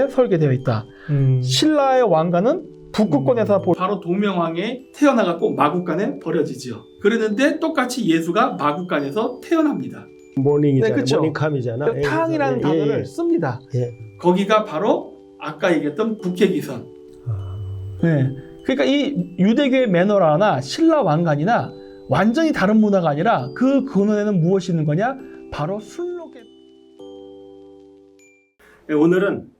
이렇게 설계되어 있다. 신라의 왕가는 북극권에서 바로 동명왕에 태어나갖고 마국간에 버려지지요. 그랬는데 똑같이 예수가 마국간에서 태어납니다. 모닝이잖아. 네, 그쵸. 모닝캄이잖아. 탕이라는 단어를 씁니다. 예. 거기가 바로 아까 얘기했던 북해기선. 아. 네. 그러니까 이 유대교의 매너라나 신라 왕관이나 완전히 다른 문화가 아니라 그 근원에는 무엇이 있는 거냐? 바로 순록의. 네, 오늘은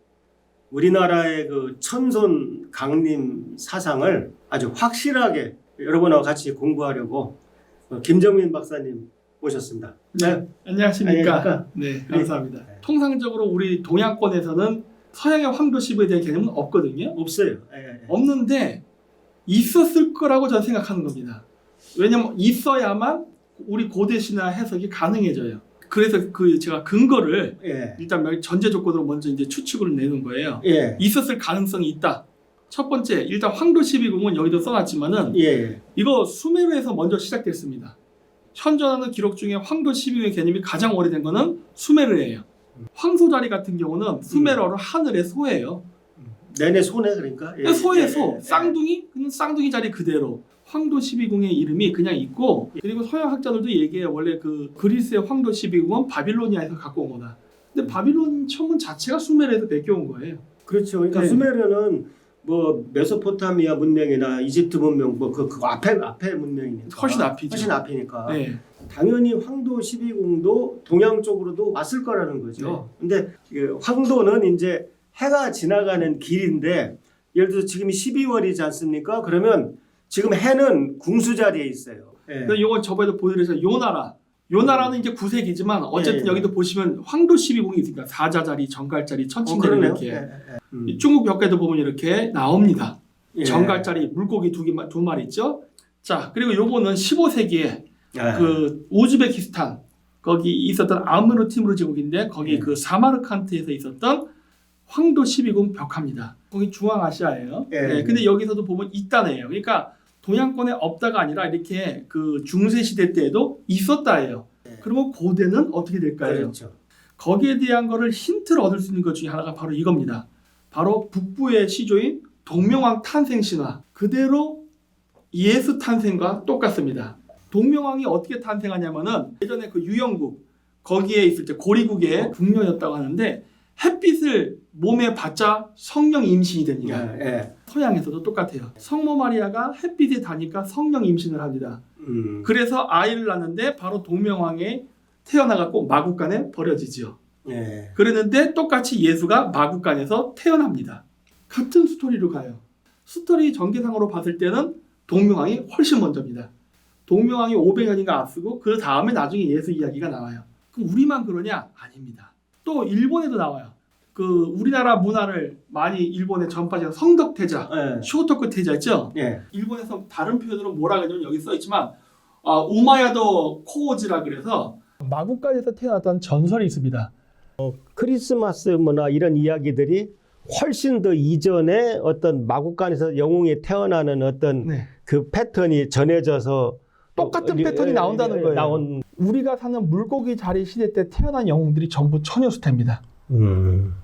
우리나라의 그 천손 강림 사상을 아주 확실하게 여러분하고 같이 공부하려고 김정민 박사님 모셨습니다. 네, 안녕하십니까. 안녕하십니까? 네, 감사합니다. 통상적으로 우리 동양권에서는 서양의 황도시비에 대한 개념은 없거든요. 없어요. 없는데 있었을 거라고 저는 생각하는 겁니다. 왜냐면 있어야만 우리 고대 신화 해석이 가능해져요. 그래서 제가 근거를 예. 일단 전제 조건으로 먼저 이제 추측을 내는 거예요. 예. 있었을 가능성이 있다. 첫 번째, 일단 황도12궁은 여기도 써놨지만은 예. 이거 수메르에서 먼저 시작됐습니다. 현존하는 기록 중에 황도12궁의 개념이 가장 오래된 거는 수메르예요. 황소자리 같은 경우는 수메르어로 하늘의 소예요. 내내 소네 그러니까. 예. 소의 소, 예. 쌍둥이, 그냥 쌍둥이 자리 그대로. 황도 12궁의 이름이 그냥 있고, 그리고 서양 학자들도 얘기해요. 원래 그 그리스의 황도 12궁은 바빌로니아에서 갖고 온 거다. 근데 바빌론 천문 자체가 수메르에서 베껴온 거예요. 그렇죠. 그러니까 네. 수메르는 뭐 메소포타미아 문명이나 이집트 문명 뭐 그 앞에 문명이니까 훨씬 앞이죠. 훨씬 앞이니까. 네. 당연히 황도 12궁도 동양 쪽으로도 왔을 거라는 거죠. 근데 그 황도는 이제 해가 지나가는 길인데 예를 들어서 지금이 12월이지 않습니까? 그러면 지금 해는 궁수 자리에 있어요. 예. 이건 저번에도 보여드렸잖아요. 요나라는 이제 9세기지만 어쨌든 예. 여기도 보시면 황도 12궁이 있으니까 사자자리, 정갈자리, 천칭자리 그러네요. 이렇게. 예. 중국 벽화에도 보면 이렇게 나옵니다. 예. 정갈자리, 물고기 두 마리 있죠. 자, 그리고 요거는 15세기에 예. 그 우즈베키스탄 거기 있었던 아무르 티무르 제국인데 거기 예. 그 사마르칸트에서 있었던 황도 12궁 벽화입니다. 거기 중앙아시아예요. 예. 네, 근데 여기서도 보면 있다네요. 그러니까 동양권에 없다가 아니라 이렇게 그 중세 시대 때에도 있었다예요. 예. 그러면 고대는 어떻게 될까요? 그렇죠. 거기에 대한 거를 힌트를 얻을 수 있는 것 중에 하나가 바로 이겁니다. 바로 북부의 시조인 동명왕 탄생 신화. 그대로 예수 탄생과 똑같습니다. 동명왕이 어떻게 탄생하냐면은 예전에 그 유영국 거기에 있을 때 고리국의 궁녀였다고 하는데 햇빛을 몸에 받자 성령 임신이 됩니다. 예. 서양에서도 똑같아요. 성모 마리아가 햇빛에 닿으니까 성령 임신을 합니다. 그래서 아이를 낳는데 바로 동명왕에 태어나갖고 마국간에 버려지죠. 예. 그랬는데 똑같이 예수가 마국간에서 태어납니다. 같은 스토리로 가요. 스토리 전개상으로 봤을 때는 동명왕이 훨씬 먼저입니다. 동명왕이 500년인가 앞서고 그 다음에 나중에 예수 이야기가 나와요. 그럼 우리만 그러냐? 아닙니다. 또 일본에도 나와요. 그 우리나라 문화를 많이 일본에 전파해서 성덕태자, 예. 쇼토쿠 태자 있죠? 예. 일본에서 다른 표현으로 뭐라 그러냐면 여기 써있지만 우마야도 코오지라 그래서 마국간에서 태어났다는 전설이 있습니다. 크리스마스 문화 이런 이야기들이 훨씬 더 이전에 어떤 마국간에서 영웅이 태어나는 어떤 네. 그 패턴이 전해져서 똑같은 패턴이 나온다는 거예요. 나온. 우리가 사는 물고기 자리 시대 때 태어난 영웅들이 전부 처녀수태입니다.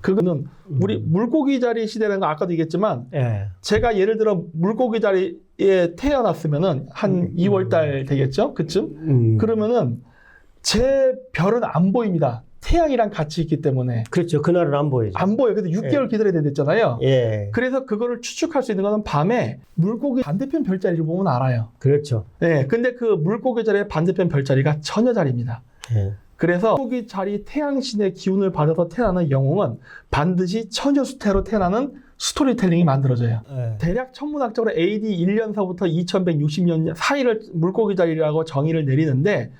그거는 우리 물고기 자리 시대라는 거 아까도 얘기했지만 예. 제가 예를 들어 물고기 자리에 태어났으면은 한 2월달 되겠죠? 그쯤? 그러면은 제 별은 안 보입니다. 태양이랑 같이 있기 때문에. 그렇죠. 그날은 안 보이죠. 안 보여요. 근데 6개월 기다려야 된댔잖아요. 예. 그래서 그거를 추측할 수 있는 거는 밤에 물고기 반대편 별자리를 보면 알아요. 그렇죠. 네, 근데 그 물고기 자리의 반대편 별자리가 처녀 자리입니다. 예. 그래서 물고기 자리 태양신의 기운을 받아서 태어나는 영웅은 반드시 처녀 수태로 태어나는 스토리텔링이 만들어져요. 예. 대략 천문학적으로 AD 1년서부터 2160년 사이를 물고기 자리라고 정의를 내리는데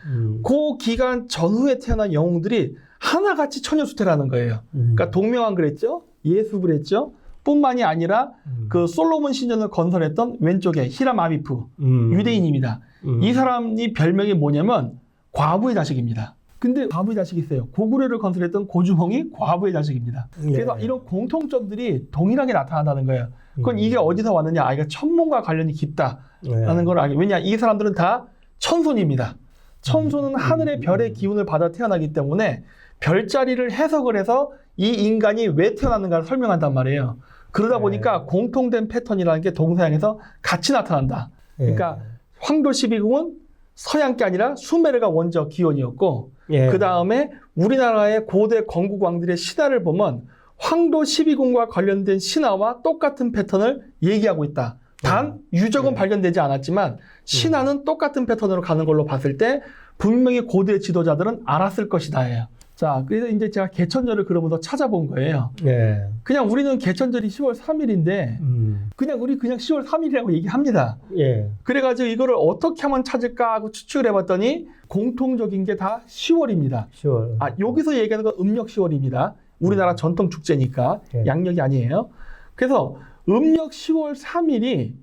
그 기간 전후에 태어난 영웅들이 하나같이 처녀 수태라는 거예요. 그러니까 동명왕 그랬죠? 예수 그랬죠? 뿐만이 아니라 그 솔로몬 신전을 건설했던 왼쪽에 히람 아비프 유대인입니다. 이 사람이 별명이 뭐냐면 과부의 자식입니다. 근데 과부의 자식이 있어요. 고구려를 건설했던 고주홍이 과부의 자식입니다. 그래서 이런 공통점들이 동일하게 나타난다는 거예요. 그건 이게 어디서 왔느냐? 아, 이거 천문과 관련이 깊다라는 걸 알게. 왜냐? 이 사람들은 다 천손입니다. 천손은 하늘의 별의 기운을 받아 태어나기 때문에 별자리를 해석을 해서 이 인간이 왜 태어났는가를 설명한단 말이에요. 그러다 보니까 공통된 패턴이라는 게 동서양에서 같이 나타난다. 그러니까 황도 12궁은 서양 게 아니라 수메르가 원저 기원이었고 그 다음에 우리나라의 고대 건국 왕들의 신화를 보면 황도 12궁과 관련된 신화와 똑같은 패턴을 얘기하고 있다. 단 유적은 발견되지 않았지만 신화는 똑같은 패턴으로 가는 걸로 봤을 때 분명히 고대 지도자들은 알았을 것이다예요. 자, 그래서 이제 제가 개천절을 그러면서 찾아본 거예요. 그냥 우리는 개천절이 10월 3일인데 그냥 우리 그냥 10월 3일이라고 얘기합니다. 그래가지고 이거를 어떻게 하면 찾을까 하고 추측을 해봤더니 공통적인 게 다 10월입니다. 10월. 아, 여기서 얘기하는 건 음력 10월입니다. 우리나라 전통 축제니까 양력이 아니에요. 그래서 음력 10월 3일이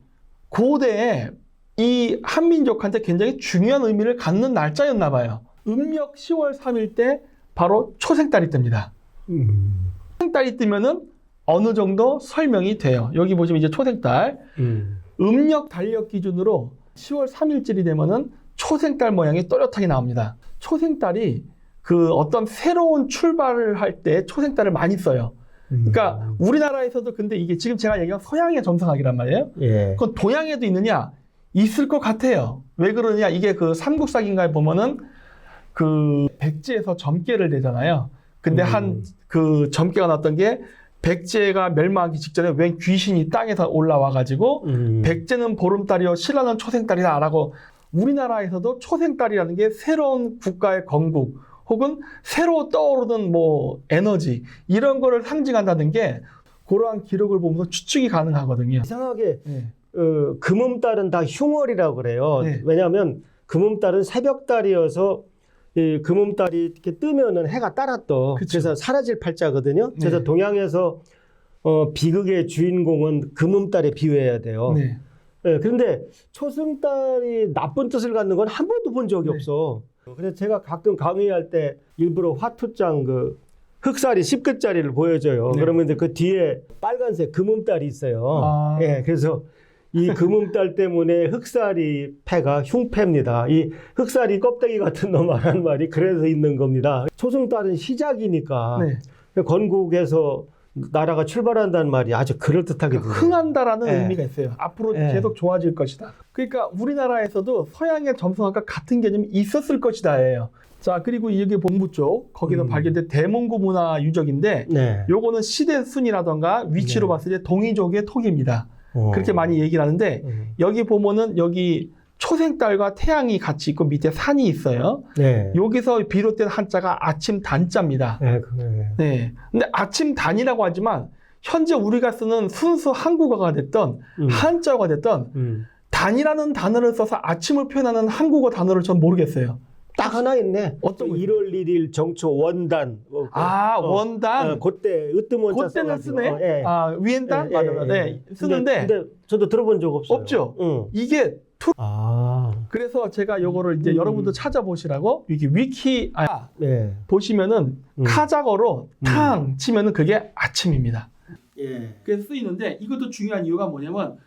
고대에 이 한민족한테 굉장히 중요한 의미를 갖는 날짜였나 봐요. 음력 10월 3일 때 바로 초생달이 뜹니다. 초생달이 뜨면은 어느 정도 설명이 돼요. 여기 보시면 이제 초생달. 음력 달력 기준으로 10월 3일쯤이 되면은 초생달 모양이 또렷하게 나옵니다. 초생달이 그 어떤 새로운 출발을 할 때 초생달을 많이 써요. 그러니까 우리나라에서도 근데 이게 지금 제가 얘기한 서양의 점성학이란 말이에요. 그건 동양에도 있느냐? 있을 것 같아요. 왜 그러냐? 이게 그 삼국사기인가에 보면은 그 백제에서 점괘를 내잖아요. 근데 한 그 점괘가 났던 게 백제가 멸망하기 직전에 웬 귀신이 땅에서 올라와가지고 백제는 보름달이요 신라는 초생달이다라고 우리나라에서도 초생달이라는 게 새로운 국가의 건국 혹은 새로 떠오르는 뭐 에너지 이런 거를 상징한다는 게 그러한 기록을 보면서 추측이 가능하거든요. 이상하게 금음달은 다 흉월이라고 그래요. 왜냐하면 금음달은 새벽달이어서 이 금음달이 이렇게 뜨면은 해가 따라 떠. 그래서 사라질 팔자거든요. 그래서 동양에서 비극의 주인공은 금음달에 비유해야 돼요. 그런데 초승달이 나쁜 뜻을 갖는 건 한 번도 본 적이 없어. 그래서 제가 가끔 강의할 때 일부러 화투장 그 흑살이 10글자리를 보여줘요. 그러면 이제 그 뒤에 빨간색 금음달이 있어요. 그래서 이 금음달 때문에 흑살이 패가 흉패입니다. 이 흑살이 껍데기 같은 놈 하는 말이 그래서 있는 겁니다. 초승달은 시작이니까 건국에서 나라가 출발한다는 말이 아주 그럴듯하게 들려요. 흥한다라는 의미가 있어요. 앞으로 계속 좋아질 것이다. 그러니까 우리나라에서도 서양의 점성학과 같은 개념이 있었을 것이다예요. 자, 그리고 여기 본부 쪽 거기서 발견된 대몽고 문화 유적인데 요거는 시대 순이라던가 위치로 봤을 때 동이족의 토기입니다. 그렇게 많이 얘기를 하는데 여기 보면은 여기 초생달과 태양이 같이 있고 밑에 산이 있어요. 여기서 비롯된 한자가 아침 단자입니다. 근데 아침 단이라고 하지만 현재 우리가 쓰는 순수 한국어가 됐던 한자어가 됐던 단이라는 단어를 써서 아침을 표현하는 한국어 단어를 전 모르겠어요. 딱 하나 있네. 어떤 1월 1일 정초 원단. 원단. 그때 으뜸원자 그때는 써가지고. 쓰네. 위엔단 맞아요. 쓰는데 근데 저도 들어본 적 없어요. 없죠. 이게 그래서 제가 요거를 이제 여러분도 찾아보시라고 이게 위키 보시면은 카자거로 탕 치면은 그게 아침입니다. 그래서 쓰이는데 이것도 중요한 이유가 뭐냐면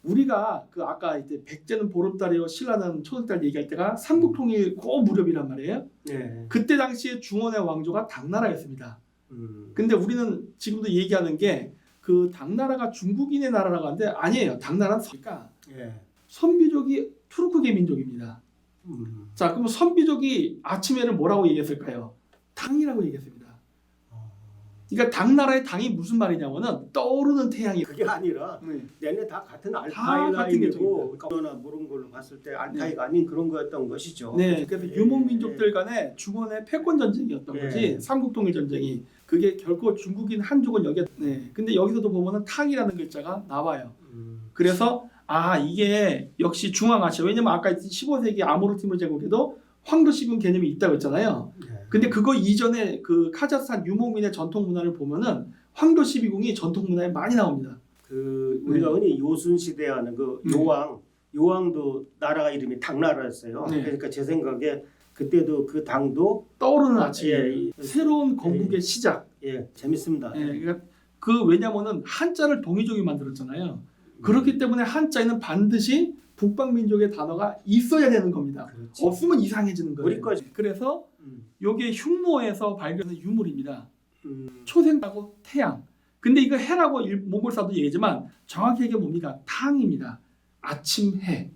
우리가 그 아까 이제 백제는 보름달이요 신라는 초승달 얘기할 때가 삼국통일 그 무렵이란 말이에요. 그때 당시에 중원의 왕조가 당나라였습니다. 근데 우리는 지금도 얘기하는 게 그 당나라가 중국인의 나라라고 하는데 아니에요. 당나라는 선비족이 투르크계 민족입니다. 자, 그럼 선비족이 아침에는 뭐라고 얘기했을까요? 당이라고 얘기했습니다. 그러니까 당나라의 당이 무슨 말이냐면은 떠오르는 태양이 그게 아니라 내내 다 같은 같은 알타이라이고 그러나 모르는 걸로 봤을 때 알타이가 아닌 그런 거였던 것이죠. 그래서 유목민족들 간의 중원의 패권 전쟁이었던 거지. 삼국통일 전쟁이. 그게 결코 중국인 한족은 여기에 근데 여기서도 보면은 탕이라는 글자가 나와요. 그래서 이게 역시 중앙아시아. 왜냐면 아까 15세기 아모르티물 제국에도 황도 12궁 개념이 있다고 했잖아요. 근데 그거 이전에 그 카자흐스탄 유목민의 전통 문화를 보면은 황도 12궁이 전통 문화에 많이 나옵니다. 그 우리가 흔히 요순 시대 하는 그 요왕도 나라가 이름이 당나라였어요. 그러니까 제 생각에 그때도 그 당도 떠오르는 아침, 새로운 건국의 시작. 재밌습니다. 그러니까 그 왜냐면은 한자를 동이족이 만들었잖아요. 그렇기 때문에 한자에는 반드시 북방 민족의 단어가 있어야 되는 겁니다. 그렇지. 없으면 이상해지는 거예요. 우리까지. 그래서 요게 흉노에서 발견된 유물입니다. 음. 초생하고 태양. 근데 이거 해라고 몽골사도 얘기하지만 정확히 이게 뭡니까? 탕입니다. 아침 해.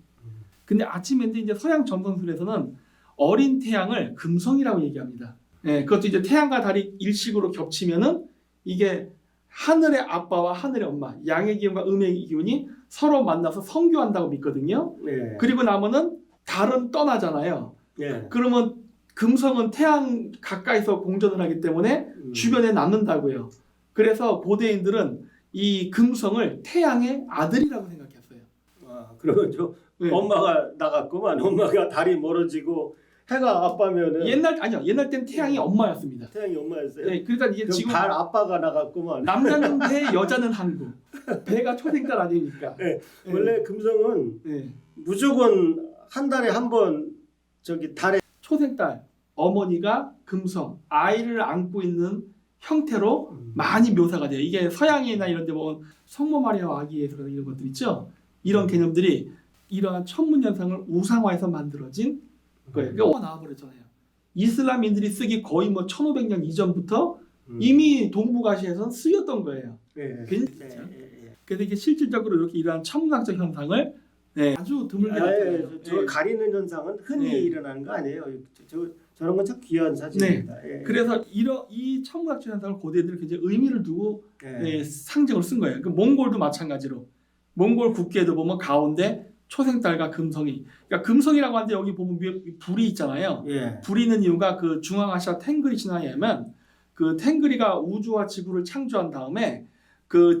근데 아침 해인데 이제 서양 점성술에서는 어린 태양을 금성이라고 얘기합니다. 예, 그것도 이제 태양과 달이 일식으로 겹치면은 이게 하늘의 아빠와 하늘의 엄마, 양의 기운과 음의 기운이 서로 만나서 성교한다고 믿거든요. 네. 그리고 나면은 달은 떠나잖아요. 예. 그러면 금성은 태양 가까이서 공전을 하기 때문에 주변에 남는다고요. 그래서 고대인들은 이 금성을 태양의 아들이라고 생각했어요. 아, 그러면 저 네. 엄마가 나갔구만. 엄마가 달이 멀어지고 해가 아빠면은 옛날 땐 태양이 엄마였습니다. 태양이 엄마였어요. 네, 그러니까 이게 그럼 지금 달 아빠가 나갔구만. 남자는 배, 여자는 항구. 배가 초생달 아닙니까? 네. 원래 금성은 네. 무조건 한 달에 한 번 저기 달에 초생달 어머니가 금성 아이를 안고 있는 형태로 많이 묘사가 돼요. 이게 서양이나 이런 데 보면 성모 마리아와 아기 예수 이런 것들 있죠. 이런 개념들이 이러한 천문 현상을 우상화해서 만들어진 거예요. 그러니까 나와버렸잖아요. 이슬람인들이 쓰기 거의 뭐 1500년 이전부터 이미 동북아시아에서는 쓰였던 거예요. 예. 괜찮죠? 그래서 이게 실질적으로 이렇게 이러한 천문학적 현상을 아주 드물게 나타내요. 저 가리는 현상은 흔히 네. 일어나는 거 아니에요. 저런 건 참 귀한 사진입니다. 예. 그래서 이 천문학적 현상을 고대들이 굉장히 의미를 두고 예. 상징으로 쓴 거예요. 그 몽골도 마찬가지로 몽골 국기에도 보면 가운데 초생달과 금성이, 그러니까 금성이라고 하는데 여기 보면 위에 불이 있잖아요. 예. 불이 있는 이유가 그 중앙아시아 탱그리 신화에 의하면 그 탱그리가 우주와 지구를 창조한 다음에 그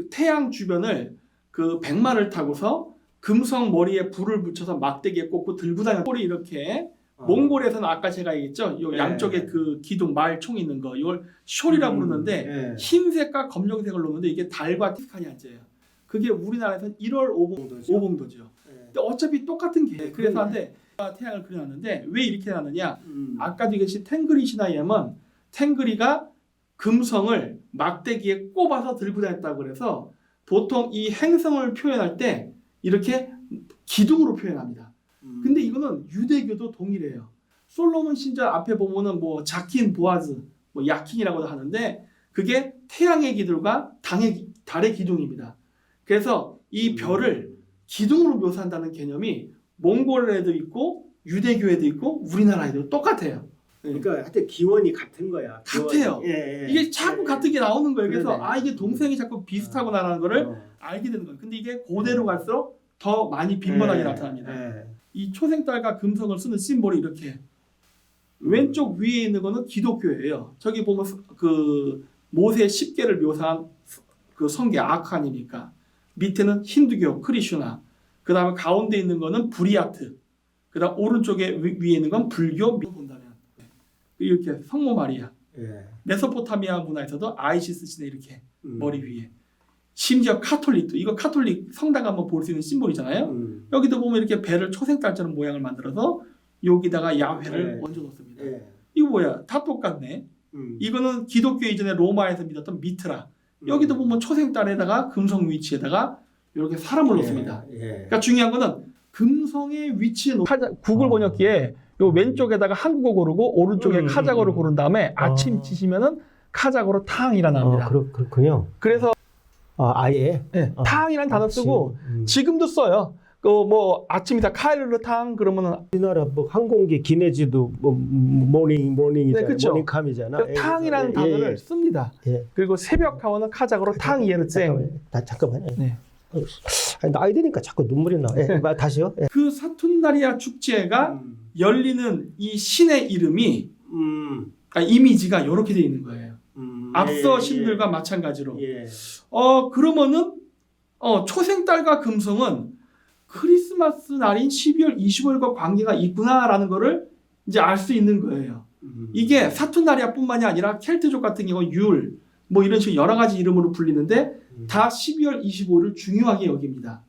태양 주변을 그 백마를 타고서 금성 머리에 불을 붙여서 막대기에 꽂고 들고 다니는 꼴이 이렇게 몽골에서는 아까 제가 얘기했죠. 요 예. 양쪽에 그 기둥 말총 있는 거 이걸 숄이라고 부르는데 예. 흰색과 검정색을 놓는데 이게 달과 티칸이 앉아요. 그게 우리나라에서는 1월 오봉도죠. 예. 근데 어차피 똑같은 게 그래서 한데 태양을 그려놨는데 왜 이렇게 해놨느냐? 아까도 얘기했듯이 탱그리 신화에 의하면 탱그리가 금성을 막대기에 꼽아서 들고 다녔다고 그래서 보통 이 행성을 표현할 때 이렇게 기둥으로 표현합니다. 근데 이거는 유대교도 동일해요. 솔로몬 신전 앞에 보면은 뭐 자킨, 보아즈, 뭐 야킨이라고도 하는데 그게 태양의 기둥과 달의 기둥입니다. 그래서 이 별을 기둥으로 묘사한다는 개념이 몽골에도 있고 유대교에도 있고 우리나라에도 똑같아요. 그러니까 하여튼 기원이 같은 거야. 같아요. 예. 이게 자꾸 같은 게 나오는 거예요. 그래서 그러네. 이게 동생이 자꾸 비슷하구나라는 거를 알게 되는 거예요. 근데 이게 고대로 갈수록 더 많이 빈번하게 나타납니다. 예. 이 초생달과 금성을 쓰는 심볼이 이렇게 왼쪽 위에 있는 거는 기독교예요. 저기 보면 그 모세 10개를 묘사한 그 성게 아크 아닙니까? 밑에는 힌두교 크리슈나, 그 다음에 가운데 있는 거는 브리아트, 그 다음 오른쪽에 위에 있는 건 불교 본다면 이렇게 성모 마리아. 예. 메소포타미아 문화에서도 아이시스 시대 이렇게 머리 위에. 심지어 카톨릭도 이거 카톨릭 성당 한번 볼 수 있는 심볼이잖아요. 여기도 보면 이렇게 배를 초생달처럼 모양을 만들어서 여기다가 야훼를 얹어 놓습니다. 예. 이거 뭐야? 다 똑같네. 이거는 기독교 이전에 로마에서 믿었던 미트라. 여기도 보면 초생달에다가 금성 위치에다가 이렇게 사람을 놓습니다. 예. 그러니까 중요한 거는 금성의 위치에 구글 번역기에 요 왼쪽에다가 한국어 고르고 오른쪽에 카자고를 고른 다음에 아침 치시면은 카자고로 탕이라 나옵니다. 그렇군요. 그래서 아예 탕이라는 단어 쓰고 지금도 써요. 그 뭐 아침이다 카이르르 탕 그러면은 우리나라 뭐 항공기 기내지도 뭐 모닝이잖아. 네, 그쵸. 모닝캄이잖아. 그 탕이라는 단어를 씁니다. 예. 그리고 새벽 하원은 카자고로 탕 예르쟁. 잠깐만. 네. 나이 드니까 자꾸 눈물이 나. 다시요. 예. 그 사툰다리아 축제가 열리는 이 신의 이름이 이미지가 이렇게 되어 있는 거예요. 앞서 신들과 마찬가지로. 예. 그러면은 초생달과 금성은 크리스마스 날인 12월 25일과 관계가 있구나라는 거를 이제 알 수 있는 거예요. 이게 사툰다리아뿐만이 아니라 켈트족 같은 경우 율, 뭐 이런 식으로 여러 가지 이름으로 불리는데 다 12월 25일을 중요하게 여깁니다.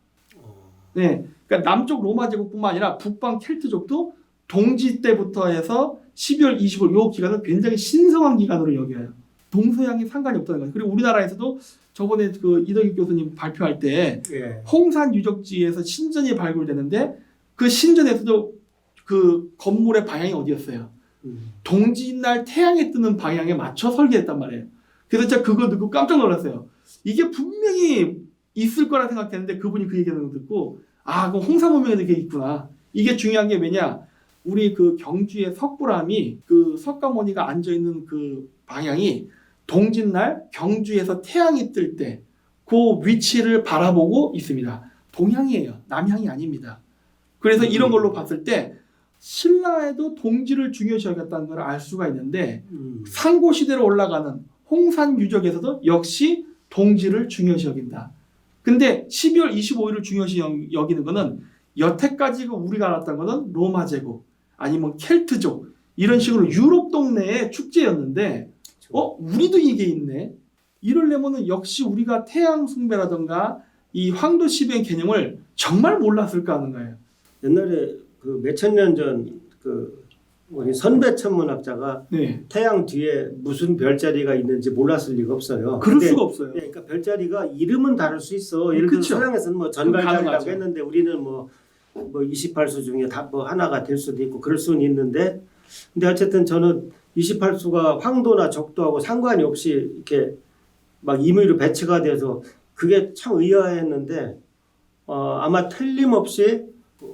네, 그러니까 남쪽 로마 제국뿐만 아니라 북방 켈트족도 동지 때부터 해서 12월 25일 이 기간을 굉장히 신성한 기간으로 여겨요. 동서양이 상관이 없다는 거죠. 그리고 우리나라에서도 저번에 그 이덕익 교수님 발표할 때 예. 홍산 유적지에서 신전이 발굴되는데 그 신전에서도 그 건물의 방향이 어디였어요? 동짓날 태양이 뜨는 방향에 맞춰 설계했단 말이에요. 그래서 제가 그거 듣고 깜짝 놀랐어요. 이게 분명히 있을 거라 생각했는데 그분이 그 얘기하는 거 듣고 아, 그럼 홍산 문명에도 이게 있구나. 이게 중요한 게 왜냐? 우리 그 경주의 석굴암이 그 석가모니가 앉아 있는 그 방향이 동짓날 경주에서 태양이 뜰 때 그 위치를 바라보고 있습니다. 동향이에요. 남향이 아닙니다. 그래서 이런 걸로 봤을 때 신라에도 동지를 중요시 여겼다는 걸 알 수가 있는데 상고시대로 올라가는 홍산 유적에서도 역시 동지를 중요시 여긴다. 근데 12월 25일을 중요시 여기는 거는 여태까지 우리가 알았던 거는 로마 제국 아니면 켈트족 이런 식으로 유럽 동네의 축제였는데 우리도 이게 있네. 이러려면은 역시 우리가 태양 숭배라던가 이 황도 시비의 개념을 정말 몰랐을까 하는 거예요. 옛날에 그 몇천 년 전 그 우리 선배 천문학자가 네. 태양 뒤에 무슨 별자리가 있는지 몰랐을 리가 없어요. 그럴 수가 없어요. 그러니까 별자리가 이름은 다를 수 있어. 예를 들어 그쵸. 서양에서는 뭐 전갈자리라고 가능하죠. 했는데 우리는 뭐 28수 중에 다 뭐 하나가 될 수도 있고 그럴 수는 있는데 근데 어쨌든 저는 28수가 황도나 적도하고 상관이 없이 이렇게 막 임의로 배치가 돼서 그게 참 의아했는데 아마 틀림없이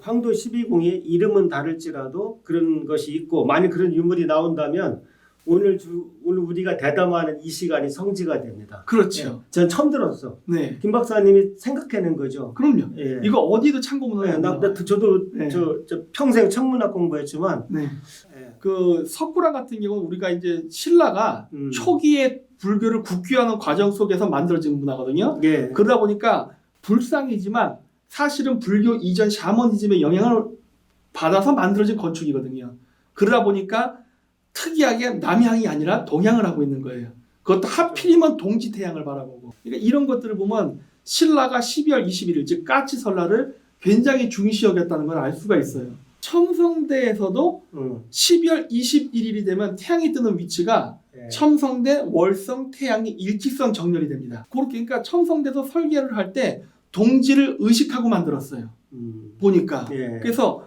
황도 12궁이 이름은 다를지라도 그런 것이 있고 만약 그런 유물이 나온다면 오늘 우리가 대담하는 이 시간이 성지가 됩니다. 그렇죠. 전 처음 들었어. 네. 김 박사님이 생각해낸 거죠. 그럼요. 예. 이거 어디도 참고문헌에 안 나와요. 저도 네. 저 평생 천문학 공부했지만 네. 예. 그 석굴암 같은 경우는 우리가 이제 신라가 초기에 불교를 국교하는 과정 속에서 만들어진 문화거든요. 예. 그러다 보니까 불상이지만 사실은 불교 이전 샤머니즘의 영향을 받아서 만들어진 건축이거든요. 그러다 보니까 특이하게 남향이 아니라 동향을 하고 있는 거예요. 그것도 하필이면 동지태양을 바라보고. 그러니까 이런 것들을 보면 신라가 12월 21일 즉 까치 설날을 굉장히 중시 여겼다는 걸 알 수가 있어요. 첨성대에서도 12월 21일이 되면 태양이 뜨는 위치가 예. 첨성대, 월성, 태양이 일직선 정렬이 됩니다. 그렇게 그러니까 첨성대에서 설계를 할 때 동지를 의식하고 만들었어요. 보니까. 예. 그래서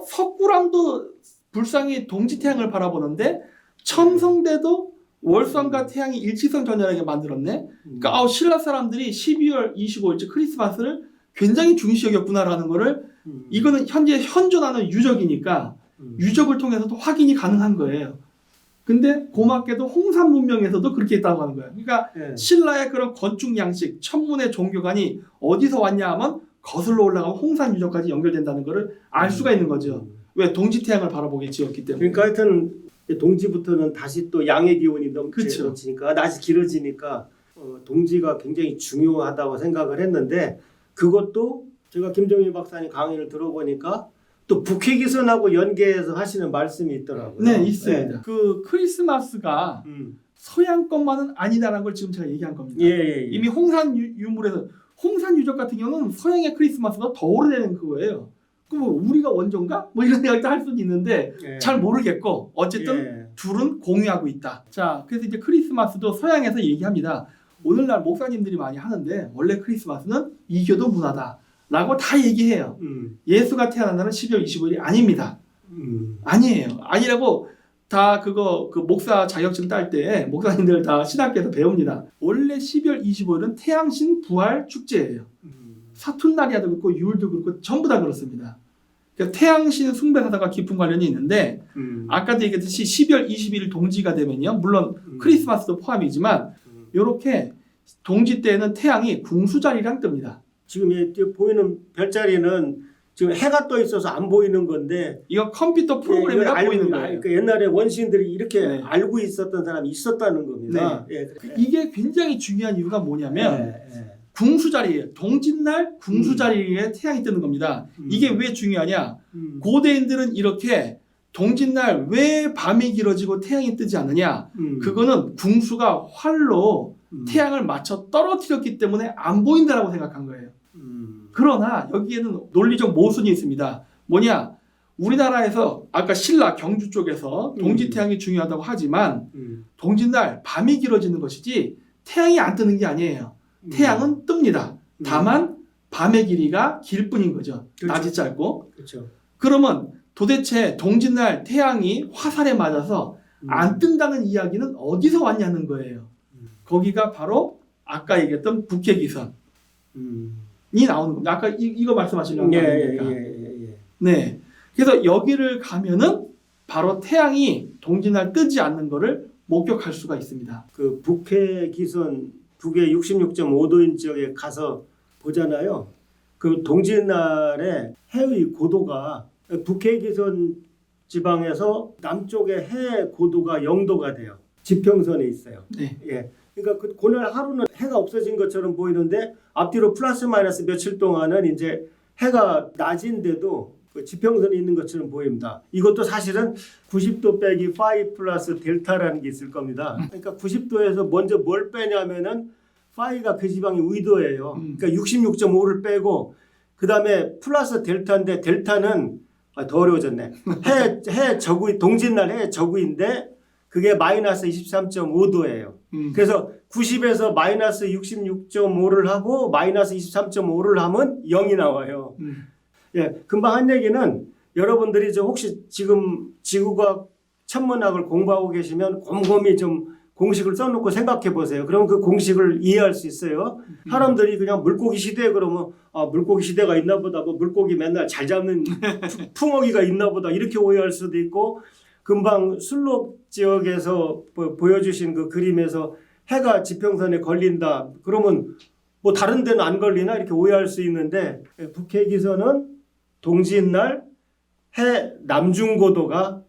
석굴암도 불상이 동지태양을 바라보는데 첨성대도 월성과 태양이 일직선 정렬하게 만들었네. 그러니까 신라 사람들이 12월 25일 즉 크리스마스를 굉장히 중시 여겼구나라는 거를 이거는 현재 현존하는 유적이니까 유적을 통해서도 확인이 가능한 거예요. 근데 고맙게도 홍산 문명에서도 그렇게 있다고 하는 거예요. 그러니까 예. 신라의 그런 건축 양식, 천문의 종교관이 어디서 왔냐 하면 거슬러 올라가면 홍산 유적까지 연결된다는 것을 알 수가 있는 거죠. 왜? 동지태양을 바라보게 지었기 때문에. 그러니까 하여튼 동지부터는 다시 또 양의 기운이 그쵸. 넘치니까 낮이 길어지니까 동지가 굉장히 중요하다고 생각을 했는데 그것도 제가 김정일 박사님 강의를 들어보니까 또 북회기선하고 연계해서 하시는 말씀이 있더라고요. 네, 있습니다. 네. 그 크리스마스가 서양 것만은 아니다라는 걸 지금 제가 얘기한 겁니다. 예. 이미 홍산 유물에서 홍산 유적 같은 경우는 서양의 크리스마스가 더 오래되는 그거예요. 그럼 우리가 원조인가? 뭐 이런 생각도 할 수도 있는데 예. 잘 모르겠고 어쨌든 예. 둘은 공유하고 있다. 자, 그래서 이제 크리스마스도 서양에서 얘기합니다. 오늘날 목사님들이 많이 하는데 원래 크리스마스는 이교도 문화다라고 다 얘기해요. 예수가 태어난 날은 12월 25일이 아닙니다. 아니에요. 아니라고 다 그 목사 자격증 딸 때 목사님들 다 신학교에서 배웁니다. 원래 12월 25일은 태양신 부활 축제예요. 사툰날이야도 그렇고 유월도 그렇고 전부 다 그렇습니다. 그러니까 태양신 숭배사다가 깊은 관련이 있는데 아까도 얘기했듯이 12월 21일 동지가 되면요. 물론 크리스마스도 포함이지만 이렇게 동지 때는 태양이 궁수자리랑 뜹니다. 지금 보이는 별자리는 지금 해가 떠 있어서 안 보이는 건데 이거 컴퓨터 프로그램이라 보이는 거예요. 그러니까 옛날에 원시인들이 이렇게 네. 알고 있었던 사람이 있었다는 겁니다. 네. 예. 이게 굉장히 중요한 이유가 뭐냐면 예. 궁수자리예요. 동짓날 궁수자리에 태양이 뜨는 겁니다. 이게 왜 중요하냐? 고대인들은 이렇게 동짓날 왜 밤이 길어지고 태양이 뜨지 않느냐? 그거는 궁수가 활로 태양을 맞춰 떨어뜨렸기 때문에 안 보인다라고 생각한 거예요. 그러나 여기에는 논리적 모순이 있습니다. 뭐냐? 우리나라에서 아까 신라 경주 쪽에서 동지태양이 중요하다고 하지만 동짓날 밤이 길어지는 것이지 태양이 안 뜨는 게 아니에요. 태양은 뜹니다. 다만 밤의 길이가 길 뿐인 거죠. 그렇죠. 낮이 짧고. 그렇죠. 그러면 도대체 동짓날 태양이 화살에 맞아서 안 뜬다는 이야기는 어디서 왔냐는 거예요. 거기가 바로 아까 얘기했던 북해기선이 나오는 겁니다. 아까 이거 말씀하시려고 한 겁니까? 네. 그래서 여기를 가면은 바로 태양이 동짓날 뜨지 않는 거를 목격할 수가 있습니다. 그 북해기선 북의 66.5도인 지역에 가서 보잖아요. 그 동짓날에 해의 고도가 북해기선 지방에서 남쪽의 해 고도가 0도가 돼요. 지평선에 있어요. 네. 예. 그러니까 그날 하루는 해가 없어진 것처럼 보이는데 앞뒤로 플러스 마이너스 며칠 동안은 이제 해가 낮인데도 그 지평선이 있는 것처럼 보입니다. 이것도 사실은 90도 빼기 파이 플러스 델타라는 게 있을 겁니다. 그러니까 90도에서 먼저 뭘 빼냐면은 파이가 그 지방의 위도예요. 그러니까 66.5를 빼고 그 다음에 플러스 델타인데 델타는 더 어려워졌네. 해 저구 동짓날 해 저구인데 그게 마이너스 23.5도예요. 그래서 90에서 마이너스 66.5를 하고 마이너스 23.5를 하면 0이 나와요. 예, 금방 한 얘기는 여러분들이 혹시 지금 지구과학 천문학을 공부하고 계시면 곰곰이 좀 공식을 써놓고 생각해 보세요. 그럼 그 공식을 이해할 수 있어요. 사람들이 그냥 물고기 시대 그러면 물고기 시대가 있나 보다. 뭐 물고기 맨날 잘 잡는 풍어기가 있나 보다. 이렇게 오해할 수도 있고 금방 술록 지역에서 보여주신 그 그림에서 해가 지평선에 걸린다. 그러면 뭐 다른 데는 안 걸리나 이렇게 오해할 수 있는데 북해기선은 동짓날 해 남중고도가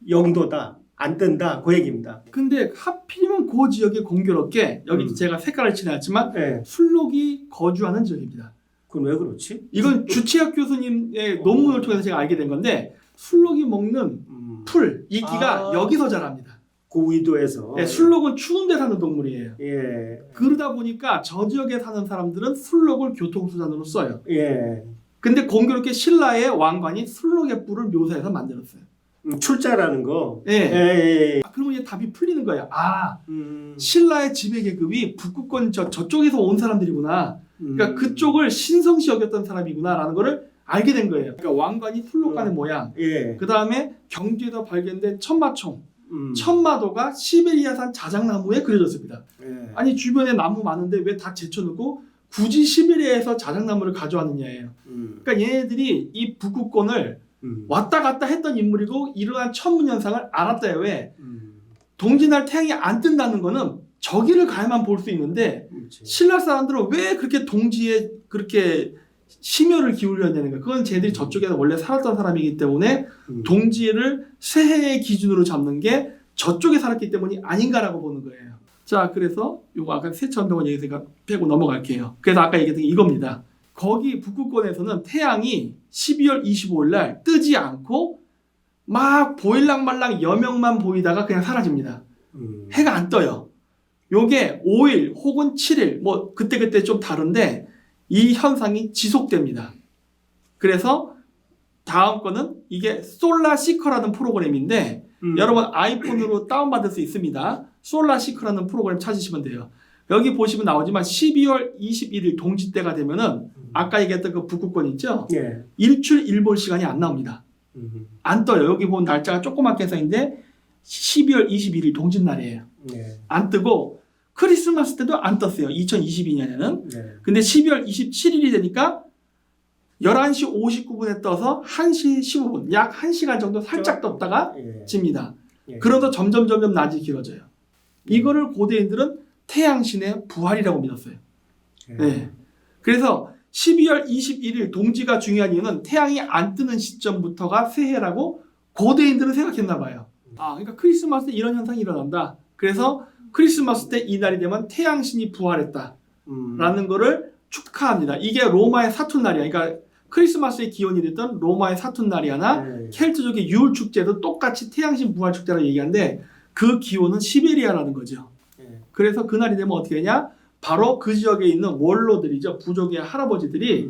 0도다. 안 뜬다. 그 얘기입니다. 근데 하필이면 그 지역이 공교롭게 여기 제가 색깔을 칠해놨지만 네. 술록이 거주하는 지역입니다. 그건 왜 그렇지? 이건 주치학 교수님의 논문을 통해서 제가 알게 된 건데 술록이 먹는 풀, 이끼가 여기서 자랍니다. 그 위도에서. 네, 술록은 추운 데 사는 동물이에요. 예. 그러다 보니까 저 지역에 사는 사람들은 술록을 교통수단으로 써요. 예. 근데 공교롭게 신라의 왕관이 술록의 뿔을 묘사해서 만들었어요. 출자라는 거. 예. 예. 그러면 이제 답이 풀리는 거예요. 신라의 지배계급이 북구권 저쪽에서 온 사람들이구나. 그러니까 그쪽을 신성시 여겼던 사람이구나라는 거를 알게 된 거예요. 그러니까 왕관이 술록관의 모양. 예. 그 다음에 경주에서 발견된 천마총. 천마도가 시베리아산 자작나무에 그려졌습니다. 예. 아니 주변에 나무 많은데 왜 다 제쳐놓고 굳이 시베리아에서 자작나무를 가져왔느냐예요. 그러니까 얘네들이 이 북구권을 왔다 갔다 했던 인물이고 이러한 천문현상을 알았다요. 왜? 동짓날 태양이 안 뜬다는 거는 저기를 가야만 볼 수 있는데 신라 사람들은 왜 그렇게 동지에 그렇게 심혈을 기울였냐는 거예요. 그건 쟤들이 저쪽에서 원래 살았던 사람이기 때문에 동지를 새해의 기준으로 잡는 게 저쪽에 살았기 때문이 아닌가라고 보는 거예요. 자, 그래서 요거 아까 세천동원 얘기해서 빼고 넘어갈게요. 그래서 아까 얘기했던 게 이겁니다. 거기 북구권에서는 태양이 12월 25일 날 뜨지 않고 막 보일랑말랑 여명만 보이다가 그냥 사라집니다. 해가 안 떠요. 요게 5일 혹은 7일 뭐 그때그때 좀 다른데 이 현상이 지속됩니다. 그래서 다음 거는 이게 솔라시커라는 프로그램인데 여러분 아이폰으로 다운받을 수 있습니다. 솔라시커라는 프로그램 찾으시면 돼요. 여기 보시면 나오지만 12월 21일 동짓때가 되면은 아까 얘기했던 그 북구권 있죠? 예. 일출 일몰 시간이 안 나옵니다. 안 떠요. 여기 보면 날짜가 조그맣게 써있는데 12월 21일 동짓날이에요. 예. 안 뜨고 크리스마스 때도 안 떴어요. 2022년에는. 예. 근데 12월 27일이 되니까 11시 59분에 떠서 1시 15분, 약 1시간 정도 살짝 떴다가 예. 집니다. 예. 그러면서 점점 낮이 길어져요. 이거를 고대인들은 태양신의 부활이라고 믿었어요. 예. 네. 그래서 12월 21일 동지가 중요한 이유는 태양이 안 뜨는 시점부터가 새해라고 고대인들은 생각했나 봐요. 그러니까 크리스마스 때 이런 현상이 일어난다. 그래서 크리스마스 때 이 날이 되면 태양신이 부활했다라는 거를 축하합니다. 이게 로마의 사툰날이야. 그러니까 크리스마스의 기원이 됐던 로마의 사툰날이아나 예. 켈트족의 유울 축제도 똑같이 태양신 부활 축제라고 얘기하는데 그 기원은 시베리아라는 거죠. 예. 그래서 그날이 되면 어떻게 되냐? 바로 그 지역에 있는 원로들이죠. 부족의 할아버지들이